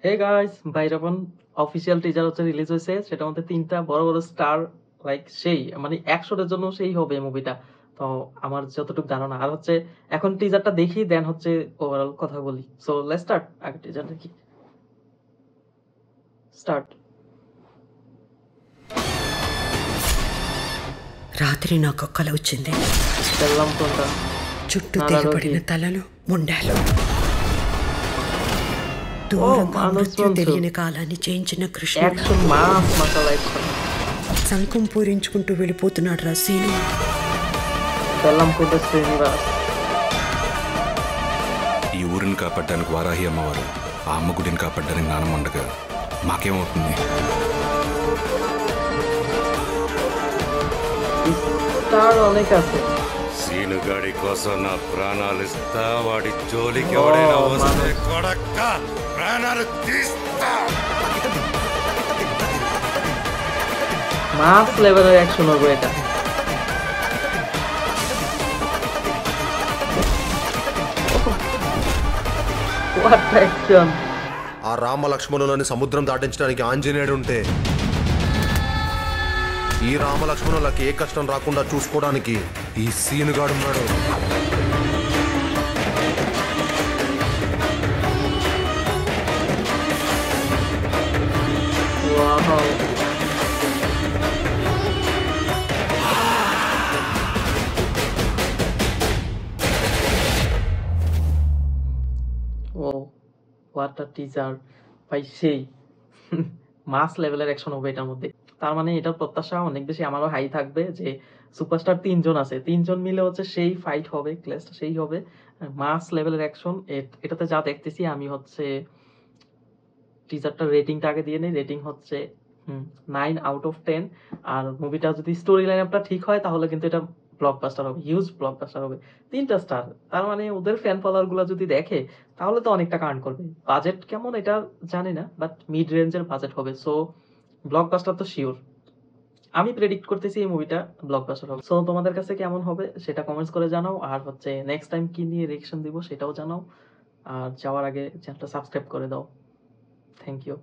Hey guys, বাইরাবন official teaser হচ্ছে release হয়েছে। সেটার মধ্যে ৩টা বড় বড় স্টার, লাইক সেই মানে ১০০ জন্য সেই হবে মুভিটা। তো আমার যতটুকু ধারণা, আর হচ্ছে এখন টিজারটা দেখি দেন হচ্ছে ওভারঅল কথা বলি। So let's start. আগে টিজার দেখি। స్టార్ట్. రాత్రి నాకు కల వచ్చింది. బెల్లంకొండ, చుట్టూ నారాలోకి. తెగబడిన తలలు, ముండాలు. దూరంగా మృత్యు తెలియని కాలాన్ని చేయించిన కృష్ణుడు యాక్షన్ మాస్ మసాలా యాక్షన్. శంఖం పూరించుకుంటూ వెళ్ళిపోతున్నాడు రా సీను. బెల్లంకొండ శ్రీనివాస్. ఈ ఊరిని కాపాడడానికి వారాహి అమ్మవారు, ఆ అమ్మ గుడిని కాపాడడానికి నానమ్మ ఉండగా మాకేమవుతుంది? অনেক আছে. సీనుగాడి కోసం నా ప్రాణాలు ఇస్తా, వాడి జోలికి ఎవడైనా వస్తే కొడక్క ప్రాణాలు తీస్తా. মাস লেভেলের অ্যাকশন হবে এটা. What action! ఆ రామ లక్ష్మణులని సముద్రం దాటించడానికి ఆంజనేయుడు ఉంటే, ఈ రామ లక్ష్మణులకి ఏ కష్టం రాకుండా చూసుకోవడానికి ఈ సీనుగాడు ఉన్నాడు. What a teaser! ভাই সেই মাস লেভেলের অ্যাকশন হবে এটার মধ্যে। তার মানে এটার প্রত্যাশা অনেক বেশি, আমারও হাই থাকবে যে সুপারস্টার ৩ জন আছে, ৩ জন মিলে হচ্ছে সেই ফাইট হবে, ক্লাসটা সেই হবে। মাস লেভেলের অ্যাকশন। এটাতে যা দেখতেছি আমি হচ্ছে টিজারটার রেটিংটা আগে দিয়ে নেই। রেটিং হচ্ছে 9 আউট অফ 10। আর মুভিটা যদি স্টোরি লাইনআপটা ঠিক হয় তাহলে কিন্তু এটা ব্লকবাস্টার হবে, হিউজ ব্লকবাস্টার হবে। ৩টা স্টার, তার মানে ওদের ফ্যান ফলোয়ার গুলা যদি দেখে তাহলে তো অনেক টাকা আর্ন করবে। বাজেট কেমন এটা জানি না, বাট মিড রেঞ্জের বাজেট হবে। সো ব্লকবাস্টার তো শিওর। আমি প্রেডিক্ট করতেছি এই মুভিটা ব্লকবাস্টার হবে। সো তোমাদের কাছে কেমন হবে সেটা কমেন্টস করে জানাও, আর হচ্ছে নেক্সট টাইম কি নিয়ে রিঅ্যাকশন দিব সেটাও জানাও। আর যাওয়ার আগে চ্যানেলটা সাবস্ক্রাইব করে দাও। Thank you.